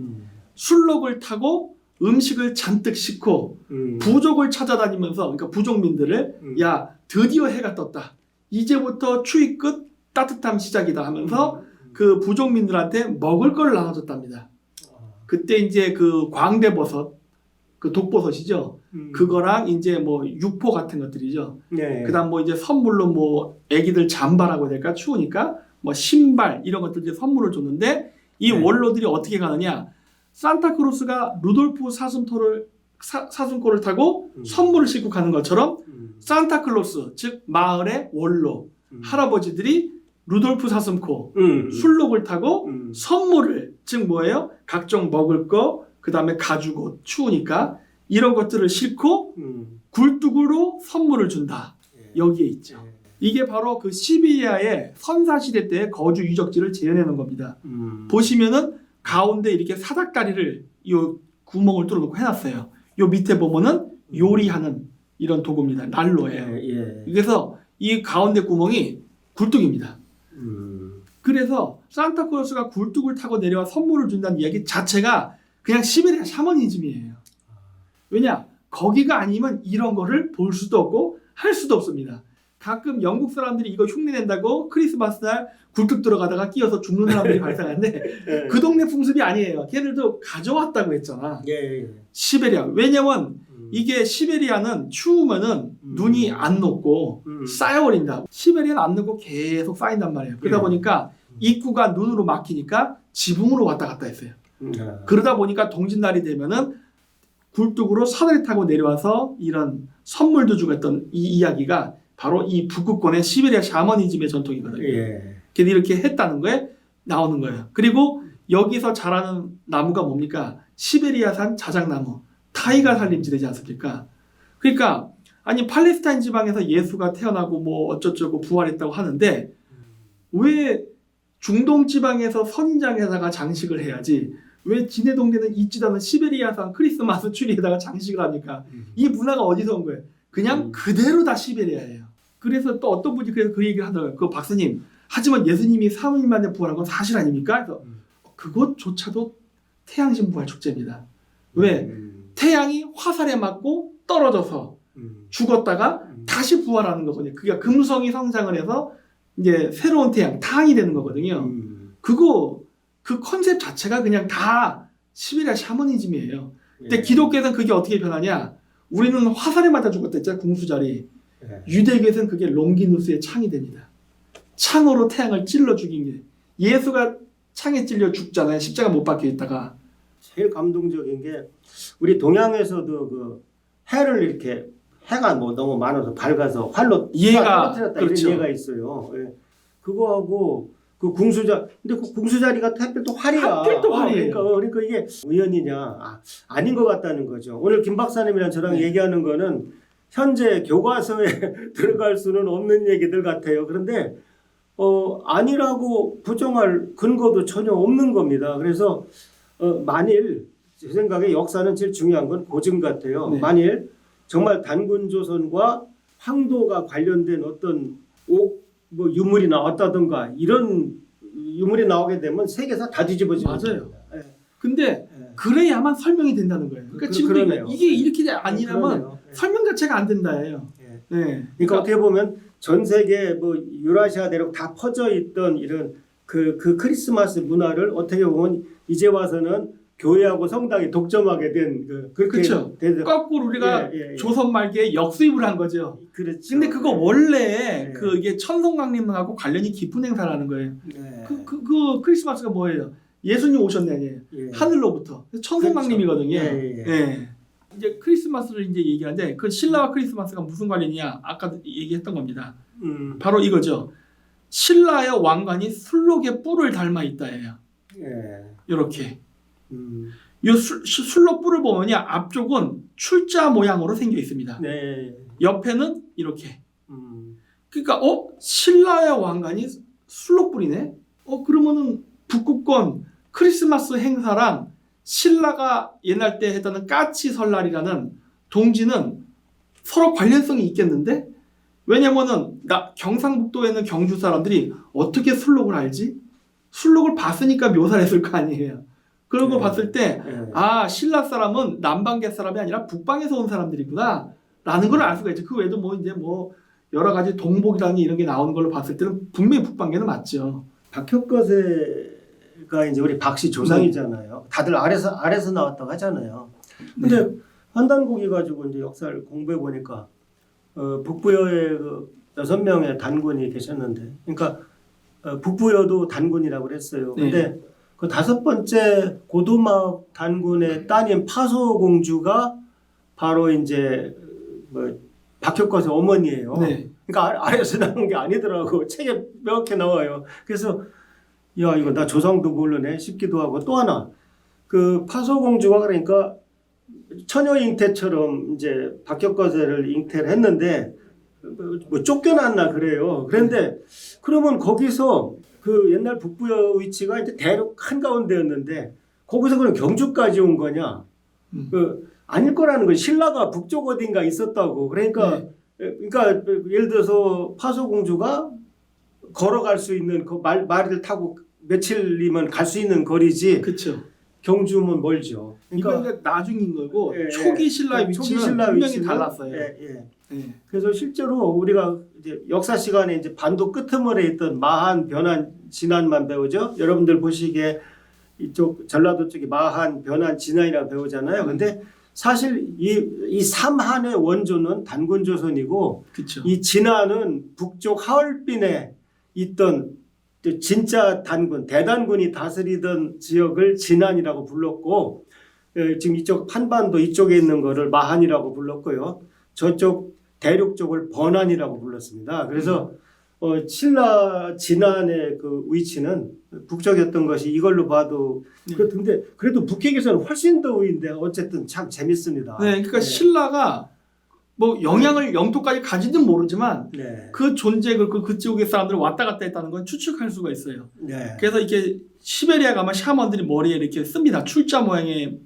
술록을 타고 음식을 잔뜩 싣고 부족을 찾아다니면서 그러니까 부족민들을 야 드디어 해가 떴다. 이제부터 추위 끝 따뜻함 시작이다 하면서 그 부족민들한테 먹을 걸 나눠줬답니다. 그때 이제 그 광대버섯, 그 독버섯이죠. 그거랑 이제 뭐 육포 같은 것들이죠. 네. 그다음 뭐 이제 선물로 뭐 애기들 잠바라고 해야 될까 추우니까 뭐 신발 이런 것들 이제 선물을 줬는데 이 네. 원로들이 어떻게 가느냐? 산타크로스가 루돌프 사슴코를 타고 선물을 싣고 가는 것처럼 산타클로스 즉 마을의 원로 할아버지들이 루돌프 사슴코 술록을 타고 선물을 즉 뭐예요? 각종 먹을 거 그다음에 가죽옷 추우니까 이런 것들을 싣고 굴뚝으로 선물을 준다. 여기에 있죠. 이게 바로 그 시베리아의 선사시대 때 거주 유적지를 재현해 놓은 겁니다. 보시면은 가운데 이렇게 사닥다리를 요 구멍을 뚫어놓고 해놨어요. 요 밑에 보면은 요리하는 이런 도구입니다. 난로예요. 그래서 이 가운데 구멍이 굴뚝입니다. 그래서 산타클로스가 굴뚝을 타고 내려와 선물을 준다는 이야기 자체가 그냥 시베리아 샤머니즘이에요. 왜냐? 거기가 아니면 이런 거를 볼 수도 없고 할 수도 없습니다. 가끔 영국 사람들이 이거 흉내낸다고 크리스마스 날 굴뚝 들어가다가 끼어서 죽는 사람들이 발생하는데 그 동네 풍습이 아니에요. 걔들도 가져왔다고 했잖아. 시베리아. 왜냐면 이게 시베리아는 추우면은 눈이 안 녹고 쌓여버린다. 시베리아는 안 녹고 계속 쌓인단 말이에요. 그러다 보니까 입구가 눈으로 막히니까 지붕으로 왔다 갔다 했어요. 그러다 보니까 동짓날이 되면은 굴뚝으로 사다리 타고 내려와서 이런 선물도 주고 했던 이 이야기가 바로 이 북극권의 시베리아 샤머니즘의 전통이거든요. 걔들이 이렇게 했다는 거에 나오는 거예요. 그리고 여기서 자라는 나무가 뭡니까? 시베리아산 자작나무, 타이가 산림지 되지 않습니까? 그러니까 아니 팔레스타인 지방에서 예수가 태어나고 뭐 어쩌고 부활했다고 하는데 왜 중동 지방에서 선인장에다가 장식을 해야지 왜 지네 동네는 있지도 않은 시베리아산 크리스마스 추리에다가 장식을 합니까? 이 문화가 어디서 온 거예요? 그냥 그대로 다 시베리아예요. 그래서 또 어떤 분이 그래서 그 얘기를 하더라고요. 그 박사님, 하지만 예수님이 3일 만에 부활한 건 사실 아닙니까? 그래서 그것조차도 태양신 부활 축제입니다. 왜? 태양이 화살에 맞고 떨어져서 죽었다가 다시 부활하는 거거든요. 그게 금성이 성장을 해서 이제 새로운 태양, 타항이 되는 거거든요. 그 컨셉 자체가 그냥 다 시베리아 샤머니즘이에요. 근데 기독교에서는 그게 어떻게 변하냐? 우리는 화살에 맞아 죽었다 했잖아요. 궁수자리. 유대교에서는 그게 롱기누스의 창이 됩니다. 창으로 태양을 찔러 죽인 게. 예수가 창에 찔려 죽잖아요. 십자가 못 박혀 있다가. 제일 감동적인 게 우리 동양에서도 그 해를 이렇게 해가 뭐 너무 많아서 밝아서 활로 예가 떨어뜨렸다 그렇죠. 이런 예가 있어요. 그거하고 그 궁수자 근데 그 궁수자리가 하필 또 활이야. 하필 또 활이에요. 그러니까 이게 우연이냐? 아닌 것 같다는 거죠. 오늘 김 박사님이랑 저랑 얘기하는 거는 현재 교과서에 들어갈 수는 없는 얘기들 같아요. 그런데 아니라고 부정할 근거도 전혀 없는 겁니다. 그래서 만일 제 생각에 역사는 제일 중요한 건 고증 같아요. 네. 만일 정말 단군조선과 황도가 관련된 어떤 뭐 유물이 나왔다든가 이런 유물이 나오게 되면 세계사 다 뒤집어지는 맞아요. 겁니다. 근데 그래야만 설명이 된다는 거예요. 그러니까 지금 그러네요. 이게 이렇게 아니라면 그러네요. 설명 자체가 안 된다예요. 네. 그러니까 어떻게 보면 전 세계 뭐 유라시아 대륙 다 퍼져 있던 이런 그 크리스마스 문화를 어떻게 보면 이제 와서는 교회하고 성당이 독점하게 된 그렇게 그렇죠. 거꾸로 우리가 조선 말기에 역수입을 한 거죠. 그렇죠. 근데 그거 원래 네. 그게 천성강림하고 관련이 깊은 행사라는 거예요. 네. 그 크리스마스가 뭐예요? 예수님 오셨네 아니에요. 하늘로부터 천성강림이거든요. 그렇죠. 이제 크리스마스를 이제 얘기하는데 그 신라와 크리스마스가 무슨 관련이냐? 아까 얘기했던 겁니다. 바로 이거죠. 신라의 왕관이 술록의 뿔을 닮아 있다예요. 이렇게. 이 술록 뿔을 보면요, 앞쪽은 출자 모양으로 생겨 있습니다. 네. 옆에는 이렇게. 그러니까 신라의 왕관이 술록 뿔이네. 그러면은 북극권 크리스마스 행사랑 신라가 옛날 때 했던 까치 설날이라는 동지는 서로 관련성이 있겠는데? 왜냐면은 경상북도에 있는 경주 사람들이 어떻게 술록을 알지? 술록을 봤으니까 묘사를 했을 거 아니에요. 그런 거 봤을 때 신라 사람은 남방계 사람이 아니라 북방에서 온 사람들이구나 라는 걸 알 수가 있죠. 그 외에도 뭐 이제 뭐 여러 가지 동복이라는 이런 게 나오는 걸로 봤을 때는 분명히 북방계는 맞죠. 박혁거세가 이제 우리 박씨 조상이잖아요. 다들 아래서 나왔다고 하잖아요. 근데 환단고기 가지고 이제 역사를 공부해 보니까 북부여에 그 6명의 단군이 계셨는데, 그러니까 북부여도 단군이라고 그랬어요. 근데 그 5번째 고두막 단군의 따님 파소공주가 바로 이제 뭐 박혁거세 어머니예요. 네. 그러니까 아래에서 나온 게 아니더라고. 책에 명확히 나와요. 그래서 야 이거 나 조상도 모르네 싶기도 하고, 또 하나 그 파소공주가 그러니까 처녀 잉태처럼 이제 박혁거세를 잉태를 했는데 뭐 쫓겨났나 그래요. 그런데 그러면 거기서 그 옛날 북부여 위치가 이제 대륙 한가운데였는데 거기서 그럼 경주까지 온 거냐? 그 아닐 거라는 건 신라가 북쪽 어딘가 있었다고. 그러니까 그러니까 예를 들어서 파소공주가 걸어갈 수 있는 그 말을 타고 며칠이면 갈 수 있는 거리지. 그렇죠. 경주면 멀죠. 그러니까 이건 나중인 거고 초기 신라의 위치는 분명히 달랐어요. 그래서 실제로 우리가 이제 역사 시간에 이제 반도 끄트머리에 있던 마한, 변한, 진안만 배우죠. 여러분들 보시기에 이쪽 전라도 쪽이 마한, 변한, 진안이라 배우잖아요. 근데 사실 이 삼한의 원조는 단군조선이고, 그쵸. 이 진안은 북쪽 하얼빈에 있던 진짜 단군, 대단군이 다스리던 지역을 진안이라고 불렀고, 지금 이쪽 한반도 이쪽에 있는 거를 마한이라고 불렀고요. 저쪽 대륙 쪽을 번안이라고 불렀습니다. 그래서 신라 진안의 그 위치는 북쪽이었던 것이 이걸로 봐도 그런데 그래도 북핵에서는 훨씬 더 위인데 어쨌든 참 재밌습니다. 네, 그러니까 신라가 뭐 영향을 영토까지 가지는 모르지만 그 존재 그 지역의 사람들이 왔다 갔다 했다는 건 추측할 수가 있어요. 그래서 이렇게 시베리아 가면 샤먼들이 머리에 이렇게 씁니다. 출자 모양의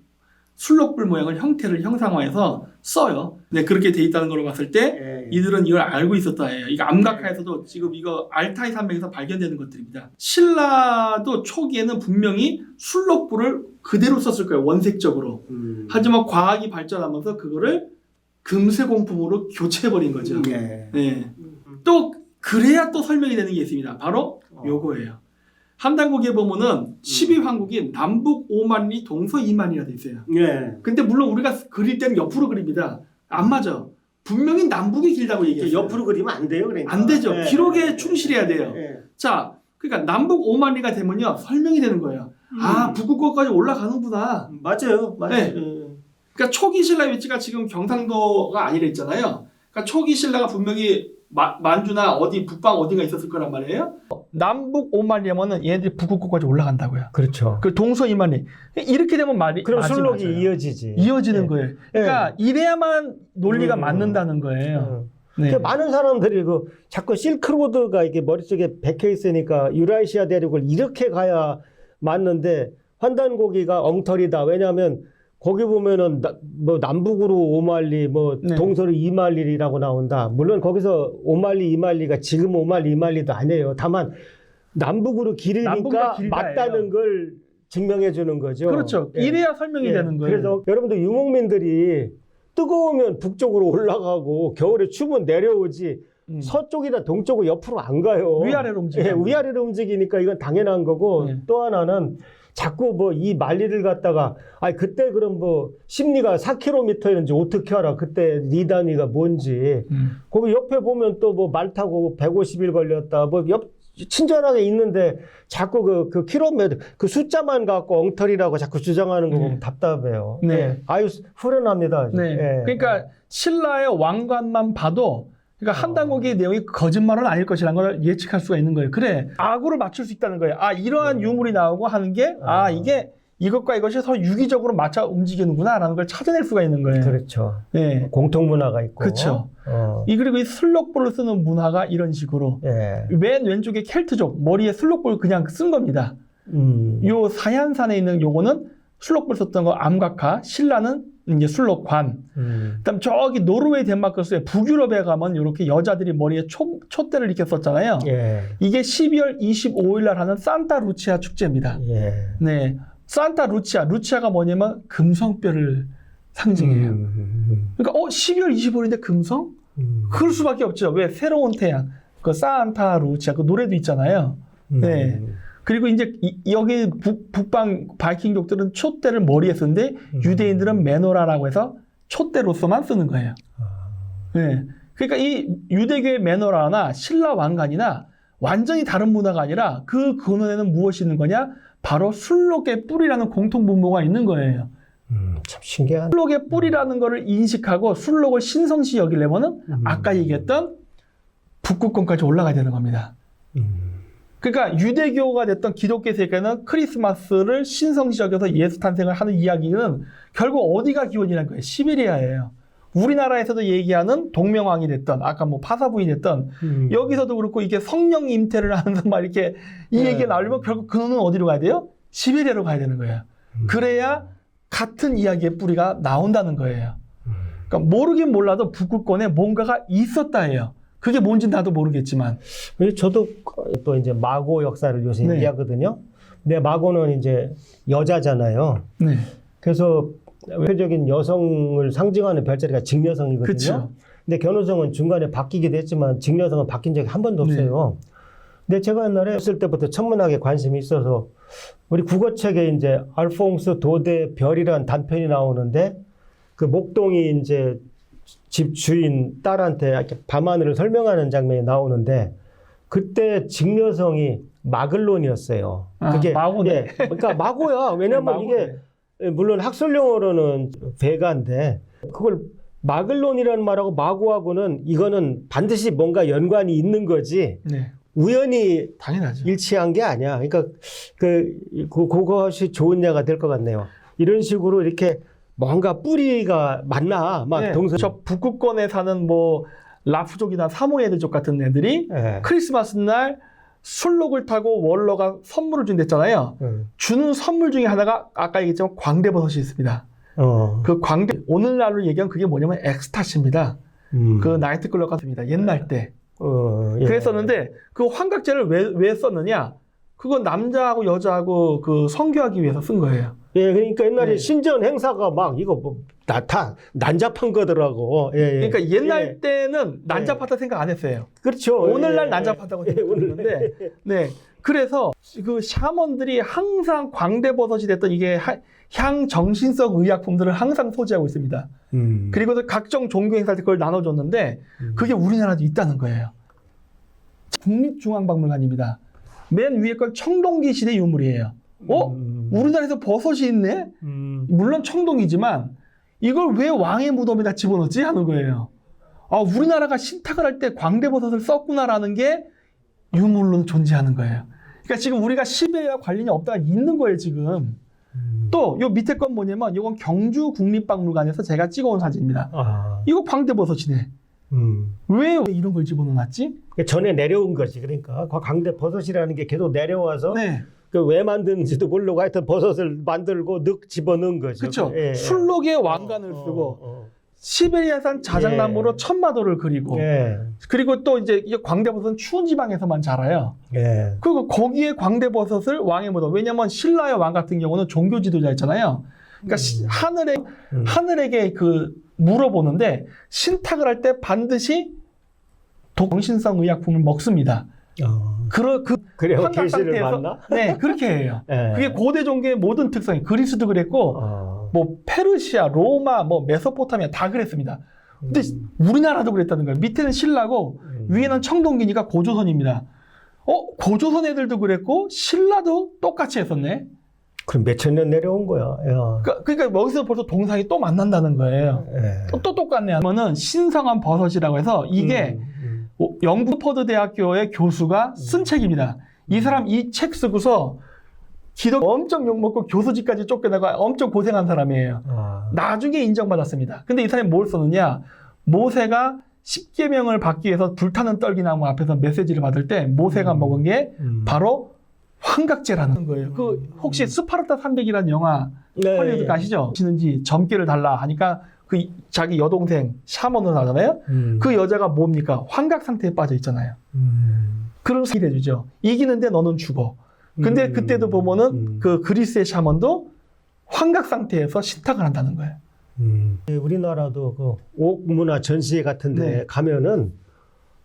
술록불 모양을 형태를 형상화해서 써요. 네, 그렇게 돼 있다는 걸로 봤을 때 이들은 이걸 알고 있었다 해요. 이거 암각하에서도 지금 이거 알타이 산맥에서 발견되는 것들입니다. 신라도 초기에는 분명히 술록불을 그대로 썼을 거예요. 원색적으로. 하지만 과학이 발전하면서 그거를 금세공품으로 교체해버린 거죠. 네. 또 그래야 또 설명이 되는 게 있습니다. 바로 요거예요. 한단국에 보면은 12황국이 남북 5만리 동서 2만리가 돼 있어요. 근데 물론 우리가 그릴 때는 옆으로 그립니다. 안 맞아. 분명히 남북이 길다고 얘기했어요. 옆으로 그리면 안 돼요, 그러니까. 안 되죠. 기록에 충실해야 돼요. 자, 그러니까 남북 5만리가 되면요 설명이 되는 거예요. 아, 북극권까지 올라가는구나. 맞아요. 네. 그러니까 초기 신라 위치가 지금 경상도가 아니라 있잖아요. 그러니까 초기 신라가 분명히 만주나 어디 북방 어딘가 있었을 거란 말이에요. 남북 5만리면은 얘네들이 북극권까지 올라간다고요. 그렇죠. 그 동서 2만리. 이렇게 되면 말이 그럼 술록이 맞아요. 이어지는 거예요. 그러니까 이래야만 논리가 맞는다는 거예요. 네. 많은 사람들이 자꾸 실크로드가 이게 머릿속에 박혀 있으니까 유라시아 대륙을 이렇게 가야 맞는데 환단고기가 엉터리다. 왜냐하면 거기 보면은 뭐 남북으로 5만리, 뭐 동서로 2만리라고 나온다. 물론 거기서 5만리, 2만리가 지금 5만리, 2만리도 아니에요. 다만 남북으로 길으니까 맞다는 걸 증명해 주는 거죠. 그렇죠. 이래야 설명이 되는 거예요. 그래서 여러분들 유목민들이 뜨거우면 북쪽으로 올라가고 겨울에 추우면 내려오지 서쪽이나 동쪽으로 옆으로 안 가요. 위아래로 움직여요. 위아래로 움직이니까 이건 당연한 거고 또 하나는 자꾸 뭐 이 만리를 갖다가 그때 그럼 뭐 심리가 4km였는지 어떻게 알아? 그때 네 단위가 뭔지. 거기 옆에 보면 또 뭐 말 타고 150일 걸렸다. 뭐 옆 친절하게 있는데 자꾸 그 킬로미터 그 숫자만 갖고 엉터리라고 자꾸 주장하는 거 보면 답답해요. 아유 후련합니다. 그러니까 신라의 왕관만 봐도 그러니까 한단국의 내용이 거짓말은 아닐 것이라는 걸 예측할 수가 있는 거예요. 그래, 악으로 맞출 수 있다는 거예요. 이러한 유물이 나오고 하는 게 이게 이것과 이것이 서로 유기적으로 맞춰 움직이는구나라는 걸 찾아낼 수가 있는 거예요. 그렇죠. 공통 문화가 있고. 그렇죠. 그리고 이 슬록볼을 쓰는 문화가 이런 식으로 맨 왼쪽에 켈트족 머리에 슬록볼 그냥 쓴 겁니다. 요 사얀산에 있는 요거는 슬록볼 썼던 거 암각화, 신라는 이제 술록관. 그다음 저기 노르웨이 덴마크에서 북유럽에 가면 이렇게 여자들이 머리에 촛대를 이렇게 썼잖아요. 이게 12월 25일 날 하는 산타 루치아 축제입니다. 네, 산타 루치아가 뭐냐면 금성뼈를 상징해요. 그러니까 12월 25일인데 금성? 그럴 수밖에 없죠. 왜? 새로운 태양. 그 산타 루치아 그 노래도 있잖아요. 네. 그리고 이제 여기 북방 바이킹족들은 촛대를 머리에 쓰는데 유대인들은 메노라라고 해서 촛대로서만 쓰는 거예요. 네. 그러니까 이 유대교의 메노라나 신라 왕관이나 완전히 다른 문화가 아니라 그 근원에는 무엇이 있는 거냐? 바로 술록의 뿔이라는 공통분모가 있는 거예요. 참 신기한. 술록의 뿔이라는 거를 인식하고 술록을 신성시 여기려면은 아까 얘기했던 북극권까지 올라가야 되는 겁니다. 그러니까 유대교가 됐던 기독교 세계는 크리스마스를 신성시 여겨서 예수 탄생을 하는 이야기는 결국 어디가 기원이라는 거예요? 시베리아예요. 우리나라에서도 얘기하는 동명왕이 됐던 아까 뭐 파사부이 됐던 여기서도 그렇고 이게 성령 임태를 하면서 막 이렇게 이 얘기가 나오려면 결국 근원은 어디로 가야 돼요? 시베리아로 가야 되는 거예요. 그래야 같은 이야기의 뿌리가 나온다는 거예요. 그러니까 모르긴 몰라도 북극권에 뭔가가 있었다예요. 그게 뭔지 나도 모르겠지만. 저도 또 이제 마고 역사를 요새 네. 얘기하거든요. 근데 마고는 이제 여자잖아요. 네. 그래서 대표적인 여성을 상징하는 별자리가 직녀성이거든요. 그쵸. 근데 견우성은 중간에 바뀌기도 했지만 직녀성은 바뀐 적이 한 번도 없어요. 근데 제가 옛날에 했을 때부터 천문학에 관심이 있어서 우리 국어책에 이제 알퐁스 도데 별이라는 단편이 나오는데 그 목동이 이제 집 주인 딸한테 이렇게 밤하늘을 설명하는 장면이 나오는데 그때 직녀성이 마글론이었어요. 그게 마고네. 예, 그러니까 마고야. 왜냐면 이게 물론 학술용어로는 배가인데 그걸 마글론이라는 말하고 마고하고는 이거는 반드시 뭔가 연관이 있는 거지. 네. 우연히 당연하죠. 일치한 게 아니야. 그러니까 그것이 좋은 예가 될 것 같네요. 이런 식으로 이렇게 뭔가 뿌리가 맞나 막 네. 동서. 저 북극권에 사는 뭐 라프족이나 사모예드족 같은 애들이 네. 크리스마스 날 술록을 타고 월러가 선물을 준댔잖아요. 주는 선물 중에 하나가 아까 얘기했지만 광대버섯이 있습니다. 그 광대 오늘날로 얘기하면 그게 뭐냐면 엑스타시입니다. 그 나이트클럽 같습니다. 옛날 때. 예. 그랬었는데 그 환각제를 왜 썼느냐? 그건 남자하고 여자하고 그 성교하기 위해서 쓴 거예요. 예, 그러니까 옛날에 네. 신전 행사가 막 이거 뭐 다 난잡한 거더라고. 예, 예. 그러니까 옛날 예. 때는 난잡하다 생각 안 했어요. 그렇죠. 오늘날 예. 난잡하다고 예, 생각했는데, 네. 그래서 그 샤먼들이 항상 광대버섯이 됐던 이게 향정신성 의약품들을 항상 소지하고 있습니다. 그리고 각종 종교 행사 때 그걸 나눠줬는데 그게 우리나라도 있다는 거예요. 국립중앙박물관입니다. 맨 위에 건 청동기 시대 유물이에요. 우리나라에서 버섯이 있네? 물론 청동이지만 이걸 왜 왕의 무덤에다 집어넣지? 하는 거예요. 아, 우리나라가 신탁을 할 때 광대버섯을 썼구나라는 게 유물로 존재하는 거예요. 그러니까 지금 우리가 시베리아 관련이 없다가 있는 거예요, 지금. 또, 요 밑에 건 뭐냐면, 이건 경주 국립박물관에서 제가 찍어온 사진입니다. 이거 광대버섯이네. 왜 이런 걸 집어넣었지? 전에 내려온 거지. 그러니까 광대버섯이라는 게 계속 내려와서 네. 그 왜 만드는지도 모르고 하여튼 버섯을 만들고 늑 집어넣은 거죠. 그렇죠. 예, 예. 술록에 왕관을 쓰고 시베리아산 자작나무로 천마도를 그리고 예. 그리고 또 이제 이 광대버섯은 추운 지방에서만 자라요. 예. 그리고 거기에 광대버섯을 왕의 무덤. 왜냐면 신라의 왕 같은 경우는 종교 지도자였잖아요. 그러니까 하늘에게 그 물어보는데 신탁을 할 때 반드시 정신성 의약품을 먹습니다. 그래요. 환각 계시를 상태에서 만나? 네, 그렇게 해요. 예. 그게 고대 종교의 모든 특성이 그리스도 그랬고 뭐 페르시아, 로마, 뭐 메소포타미아 다 그랬습니다. 근데 우리나라도 그랬다는 거예요. 밑에는 신라고 위에는 청동기니까 고조선입니다. 고조선 애들도 그랬고 신라도 똑같이 했었네. 그럼 몇천 년 내려온 거야. 그러니까 여기서 벌써 동상이 또 만난다는 거예요. 예. 또 똑같네요. 그러면은 신성한 버섯이라고 해서 이게 영국 퍼드 대학교의 교수가 쓴 책입니다. 이 사람 이 책 쓰고서 기독 엄청 욕먹고 교수직까지 쫓겨나가 엄청 고생한 사람이에요. 나중에 인정받았습니다. 근데 이 사람이 뭘 썼느냐? 모세가 10계명을 받기 위해서 불타는 떨기나무 앞에서 메시지를 받을 때 모세가 먹은 게 바로 환각제라는 거예요. 그 혹시 스파르타 300이라는 영화 헐리우드 아시죠? 지는지 점괘를 달라 하니까 그 자기 여동생 샤먼으로 하잖아요. 그 여자가 뭡니까? 환각 상태에 빠져 있잖아요. 그런 사기를 해주죠. 이기는데 너는 죽어. 근데 그때도 보면은 그 그리스의 샤먼도 환각 상태에서 신탁을 한다는 거예요. 우리나라도 그 옥문화 전시회 같은 데 네. 가면은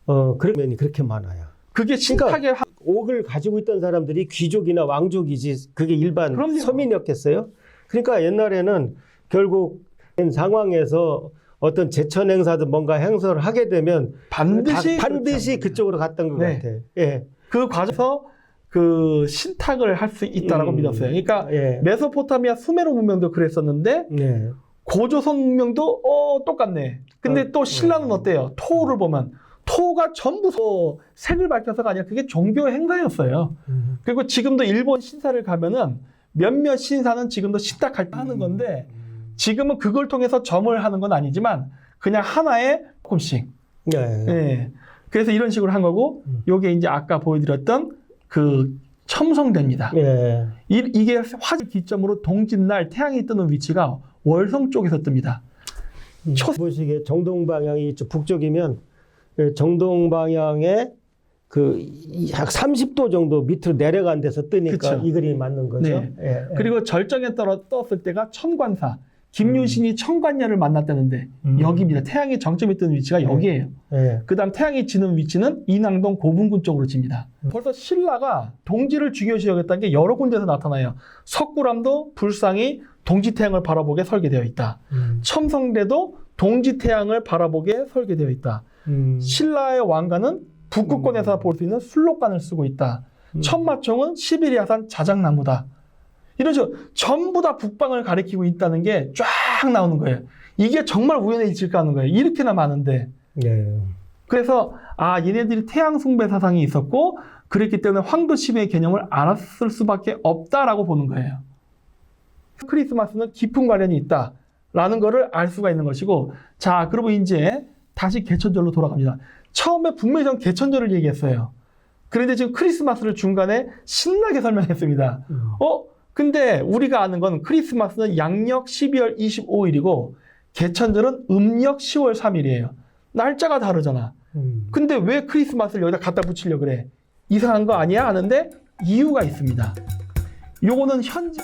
그런 면이 그렇게 많아요. 그게 신탁의 옥을 가지고 있던 사람들이 귀족이나 왕족이지 그게 일반 그럼요. 서민이었겠어요? 그러니까 옛날에는 결국 상황에서 어떤 제천 행사든 뭔가 행사를 하게 되면 반드시 그쪽으로 갔던 것 네. 같아요. 예. 그 과정에서 그 신탁을 할 수 있다라고 믿었어요. 그러니까 예. 메소포타미아 수메르 문명도 그랬었는데 예. 고조선 문명도 똑같네. 근데 또 신라는 어때요? 토를 보면 토가 전부 색을 밝혀서가 아니라 그게 종교 행사였어요. 그리고 지금도 일본 신사를 가면은 몇몇 신사는 지금도 신탁할 때 하는 건데 지금은 그걸 통해서 점을 하는 건 아니지만 그냥 하나에 조금씩. 예. 예. 그래서 이런 식으로 한 거고 요게 이제 아까 보여드렸던 그 첨성대입니다. 예. 이게 화질 기점으로 동짓날 태양이 뜨는 위치가 월성 쪽에서 뜹니다. 보시기에 정동 방향이 이쪽 북쪽이면 정동 방향에 그 약 30도 정도 밑으로 내려간 데서 뜨니까 그쵸. 이 그림이 맞는 거죠. 네. 예. 그리고 절정에 떴을 때가 천관사. 김유신이 천관녀를 만났다는데 여기입니다. 태양이 정점이 뜨는 위치가 여기예요. 예. 그 다음 태양이 지는 위치는 인왕동 고분군 쪽으로 집니다. 벌써 신라가 동지를 중요시 여겼다는 게 여러 군데서 나타나요. 석굴암도 불상이 동지태양을 바라보게 설계되어 있다. 첨성대도 동지태양을 바라보게 설계되어 있다. 신라의 왕가는 북극권에서 볼 수 있는 술록관을 쓰고 있다. 천마총은 시베리아산 자작나무다. 이런 식으로 전부 다 북방을 가리키고 있다는 게 쫙 나오는 거예요. 이게 정말 우연의 일치일까 하는 거예요. 이렇게나 많은데. 예. 그래서 얘네들이 태양 숭배 사상이 있었고 그랬기 때문에 황도 시비의 개념을 알았을 수밖에 없다라고 보는 거예요. 크리스마스는 깊은 관련이 있다라는 거를 알 수가 있는 것이고 자, 그리고 이제 다시 개천절로 돌아갑니다. 처음에 분명히 전 개천절을 얘기했어요. 그런데 지금 크리스마스를 중간에 신나게 설명했습니다. 근데 우리가 아는 건 크리스마스는 양력 12월 25일이고 개천절은 음력 10월 3일이에요. 날짜가 다르잖아. 근데 왜 크리스마스를 여기다 갖다 붙이려고 그래? 이상한 거 아니야? 하는데 이유가 있습니다. 요거는 현재